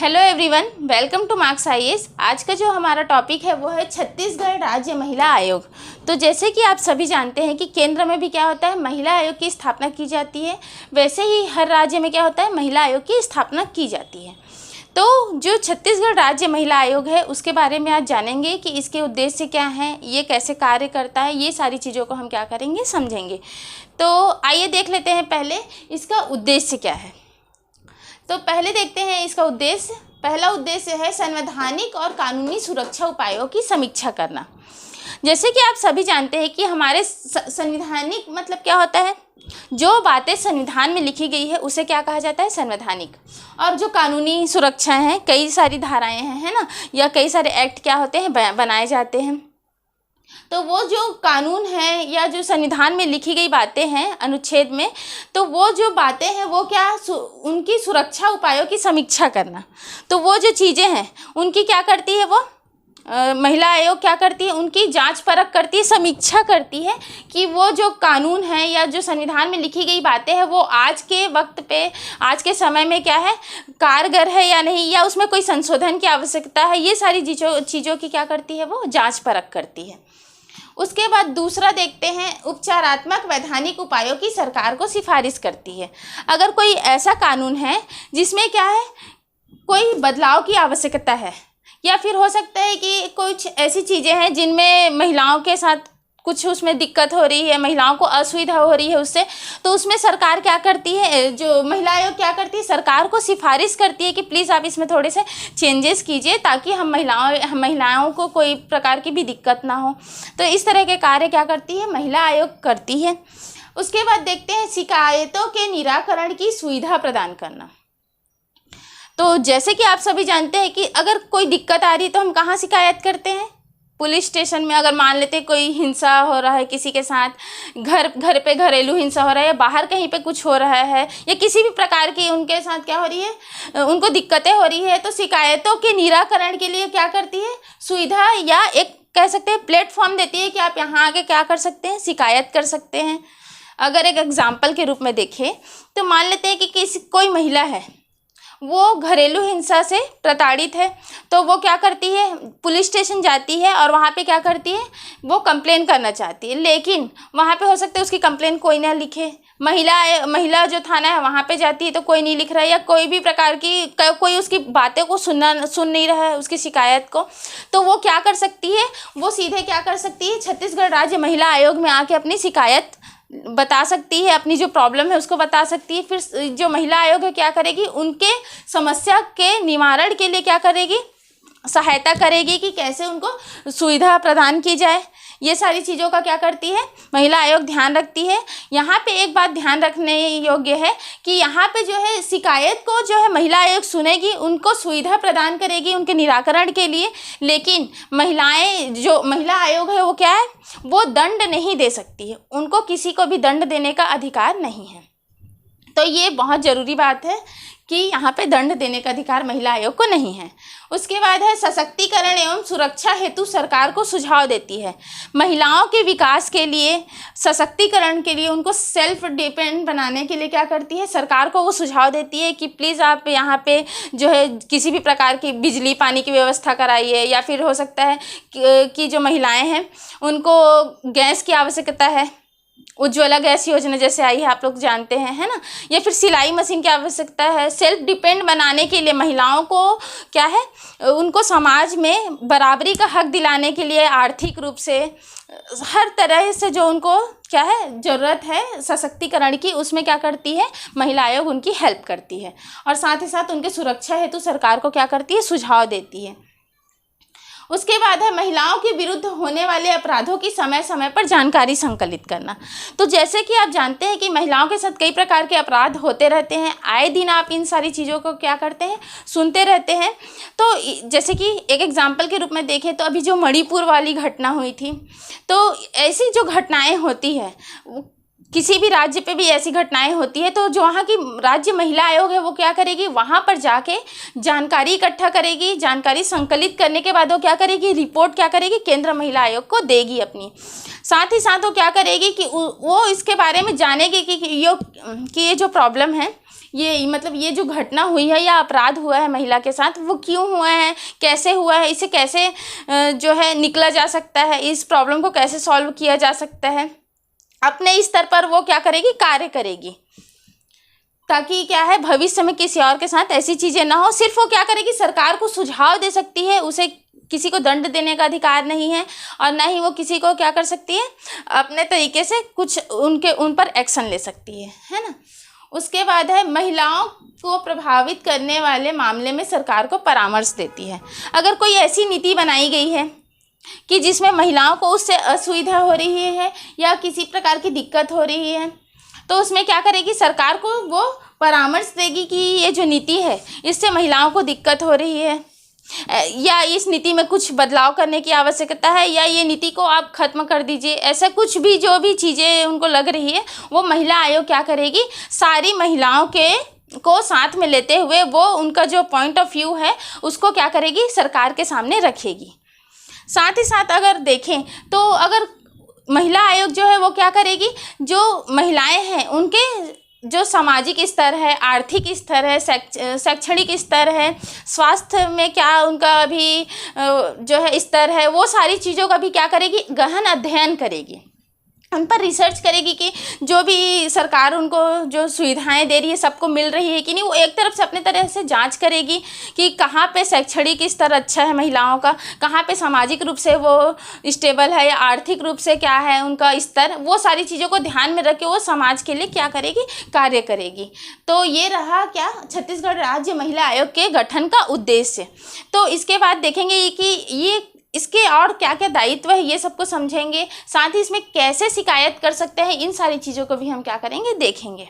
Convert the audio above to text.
Hello everyone, welcome two marks IAS. आज का जो हमारा टॉपिक है वो है छत्तीसगढ़ राज्य महिला आयोग। तो जैसे कि आप सभी जानते हैं कि केंद्र में भी क्या होता है, महिला आयोग की स्थापना की जाती है, वैसे ही हर राज्य में क्या होता है, महिला आयोग की स्थापना की जाती है। तो जो छत्तीसगढ़ राज्य महिला आयोग है उसके बारे में आज जानेंगे कि इसके उद्देश्य क्या हैं, ये कैसे कार्य करता है, ये सारी चीज़ों को हम क्या करेंगे, समझेंगे। तो आइए देख लेते हैं पहले इसका उद्देश्य क्या है। तो पहले देखते हैं इसका उद्देश्य। पहला उद्देश्य है संवैधानिक और कानूनी सुरक्षा उपायों की समीक्षा करना। जैसे कि आप सभी जानते हैं कि हमारे संवैधानिक मतलब क्या होता है, जो बातें संविधान में लिखी गई है उसे क्या कहा जाता है, संवैधानिक। और जो कानूनी सुरक्षा है, कई सारी धाराएं हैं, है ना, या कई सारे एक्ट क्या होते हैं, बनाए जाते हैं। तो वो जो कानून है या जो संविधान में लिखी गई बातें हैं अनुच्छेद में, तो वो जो बातें हैं वो क्या, उनकी सुरक्षा उपायों की समीक्षा करना। तो वो जो चीज़ें हैं उनकी क्या करती है, वो महिला आयोग क्या करती है, उनकी जांच परख करती है, समीक्षा करती है कि वो जो कानून है या जो संविधान में लिखी गई बातें हैं वो आज के वक्त पे, आज के समय में क्या है, कारगर है या नहीं, या उसमें कोई संशोधन की आवश्यकता है। ये सारी चीज़ों की क्या करती है, वो जांच परख करती है। उसके बाद दूसरा देखते हैं, उपचारात्मक वैधानिक उपायों की सरकार को सिफारिश करती है। अगर कोई ऐसा कानून है जिसमें क्या है, कोई बदलाव की आवश्यकता है, या फिर हो सकता है कि कुछ ऐसी चीज़ें हैं जिनमें महिलाओं के साथ कुछ उसमें दिक्कत हो रही है, महिलाओं को असुविधा हो रही है उससे, तो उसमें सरकार क्या करती है, जो महिला आयोग क्या करती है, सरकार को सिफारिश करती है कि प्लीज़ आप इसमें थोड़े से चेंजेस कीजिए ताकि हम महिलाओं को कोई प्रकार की भी दिक्कत ना हो। तो इस तरह के कार्य क्या करती है, महिला आयोग करती है। उसके बाद देखते हैं शिकायतों के निराकरण की सुविधा प्रदान करना। तो जैसे कि आप सभी जानते हैं कि अगर कोई दिक्कत आ रही है तो हम कहाँ शिकायत करते हैं, पुलिस स्टेशन में। अगर मान लेते कोई हिंसा हो रहा है किसी के साथ, घर पे घरेलू हिंसा हो रहा है, या बाहर कहीं पे कुछ हो रहा है, या किसी भी प्रकार की उनके साथ क्या हो रही है, उनको दिक्कतें हो रही है, तो शिकायतों के निराकरण के लिए क्या करती है, सुविधा या एक कह सकते हैं प्लेटफॉर्म देती है कि आप यहाँ आके क्या कर सकते हैं, शिकायत कर सकते हैं। अगर एक एग्जाम्पल के रूप में देखें तो मान लेते हैं कि कोई महिला है, वो घरेलू हिंसा से प्रताड़ित है, तो वो क्या करती है, पुलिस स्टेशन जाती है और वहाँ पे क्या करती है, वो कंप्लेन करना चाहती है, लेकिन वहाँ पे हो सकता है उसकी कंप्लेन कोई ना लिखे। महिला जो थाना है वहाँ पे जाती है तो कोई नहीं लिख रहा है, या कोई भी प्रकार की कोई उसकी बातें को सुन नहीं रहा है, उसकी शिकायत को। तो वो क्या कर सकती है, वो सीधे क्या कर सकती है, छत्तीसगढ़ राज्य महिला आयोग में आके अपनी शिकायत बता सकती है, अपनी जो प्रॉब्लम है उसको बता सकती है। फिर जो महिला आयोग है क्या करेगी, उनके समस्या के निवारण के लिए क्या करेगी, सहायता करेगी कि कैसे उनको सुविधा प्रदान की जाए। ये सारी चीज़ों का क्या करती है, महिला आयोग ध्यान रखती है। यहाँ पे एक बात ध्यान रखने योग्य है कि यहाँ पे जो है शिकायत को जो है महिला आयोग सुनेगी, उनको सुविधा प्रदान करेगी उनके निराकरण के लिए, लेकिन जो महिला आयोग है वो क्या है, वो दंड नहीं दे सकती है, उनको किसी को भी दंड देने का अधिकार नहीं है। तो ये बहुत ज़रूरी बात है कि यहाँ पे दंड देने का अधिकार महिला आयोग को नहीं है। उसके बाद है सशक्तिकरण एवं सुरक्षा हेतु सरकार को सुझाव देती है। महिलाओं के विकास के लिए, सशक्तिकरण के लिए, उनको सेल्फ डिपेंड बनाने के लिए क्या करती है, सरकार को वो सुझाव देती है कि प्लीज़ आप यहाँ पे जो है किसी भी प्रकार की बिजली पानी की व्यवस्था कराइए, या फिर हो सकता है कि जो महिलाएँ हैं उनको गैस की आवश्यकता है, उज्ज्वला गैस योजना जैसे आई है आप लोग जानते हैं, है ना, या फिर सिलाई मशीन की आवश्यकता है। सेल्फ डिपेंड बनाने के लिए महिलाओं को क्या है, उनको समाज में बराबरी का हक दिलाने के लिए आर्थिक रूप से हर तरह से जो उनको क्या है ज़रूरत है सशक्तिकरण की, उसमें क्या करती है, महिला आयोग उनकी हेल्प करती है। और साथ ही साथ उनके सुरक्षा हेतु सरकार को क्या करती है, सुझाव देती है। उसके बाद है महिलाओं के विरुद्ध होने वाले अपराधों की समय समय पर जानकारी संकलित करना। तो जैसे कि आप जानते हैं कि महिलाओं के साथ कई प्रकार के अपराध होते रहते हैं, आए दिन आप इन सारी चीज़ों को क्या करते हैं, सुनते रहते हैं। तो जैसे कि एक एग्जाम्पल के रूप में देखें तो अभी जो मणिपुर वाली घटना हुई थी, तो ऐसी जो घटनाएं होती है, किसी भी राज्य पे भी ऐसी घटनाएं होती है, तो जो वहाँ की राज्य महिला आयोग है वो क्या करेगी, वहाँ पर जाके जानकारी इकट्ठा करेगी। जानकारी संकलित करने के बाद वो क्या करेगी, रिपोर्ट क्या करेगी, केंद्र महिला आयोग को देगी अपनी। साथ ही साथ वो क्या करेगी कि वो इसके बारे में जानेगी कि ये जो प्रॉब्लम है ये मतलब ये जो घटना हुई है या अपराध हुआ है महिला के साथ वो क्यों हुआ है, कैसे हुआ है, इसे कैसे जो है निकला जा सकता है, इस प्रॉब्लम को कैसे सॉल्व किया जा सकता है, अपने स्तर पर वो क्या करेगी, कार्य करेगी, ताकि क्या है भविष्य में किसी और के साथ ऐसी चीज़ें ना हो। सिर्फ वो क्या करेगी, सरकार को सुझाव दे सकती है, उसे किसी को दंड देने का अधिकार नहीं है, और ना ही वो किसी को क्या कर सकती है, अपने तरीके से कुछ उन पर एक्शन ले सकती है ना। उसके बाद है महिलाओं को प्रभावित करने वाले मामले में सरकार को परामर्श देती है। अगर कोई ऐसी नीति बनाई गई है कि जिसमें महिलाओं को उससे असुविधा हो रही है या किसी प्रकार की दिक्कत हो रही है, तो उसमें क्या करेगी, सरकार को वो परामर्श देगी कि ये जो नीति है इससे महिलाओं को दिक्कत हो रही है, या इस नीति में कुछ बदलाव करने की आवश्यकता है, या ये नीति को आप ख़त्म कर दीजिए। ऐसा कुछ भी जो भी चीज़ें उनको लग रही है वो महिला आयोग क्या करेगी, सारी महिलाओं को साथ में लेते हुए वो उनका जो पॉइंट ऑफ व्यू है उसको क्या करेगी, सरकार के सामने रखेगी। साथ ही साथ अगर देखें तो अगर महिला आयोग जो है वो क्या करेगी, जो महिलाएं हैं उनके जो सामाजिक स्तर है, आर्थिक स्तर है, शैक्षणिक स्तर है, स्वास्थ्य में क्या उनका अभी जो है स्तर है, वो सारी चीज़ों का भी क्या करेगी, गहन अध्ययन करेगी, उन पर रिसर्च करेगी कि जो भी सरकार उनको जो सुविधाएं दे रही है सबको मिल रही है कि नहीं। वो एक तरफ से अपने तरह से जांच करेगी कि कहाँ पे शैक्षणिक स्तर अच्छा है महिलाओं का, कहाँ पे सामाजिक रूप से वो स्टेबल है, या आर्थिक रूप से क्या है उनका स्तर, वो सारी चीज़ों को ध्यान में रख के वो समाज के लिए क्या करेगी, कार्य करेगी। तो ये रहा क्या, छत्तीसगढ़ राज्य महिला आयोग के गठन का उद्देश्य। तो इसके बाद देखेंगे कि ये इसके और क्या क्या दायित्व है, ये सबको समझेंगे। साथ ही इसमें कैसे शिकायत कर सकते हैं, इन सारी चीज़ों को भी हम क्या करेंगे, देखेंगे।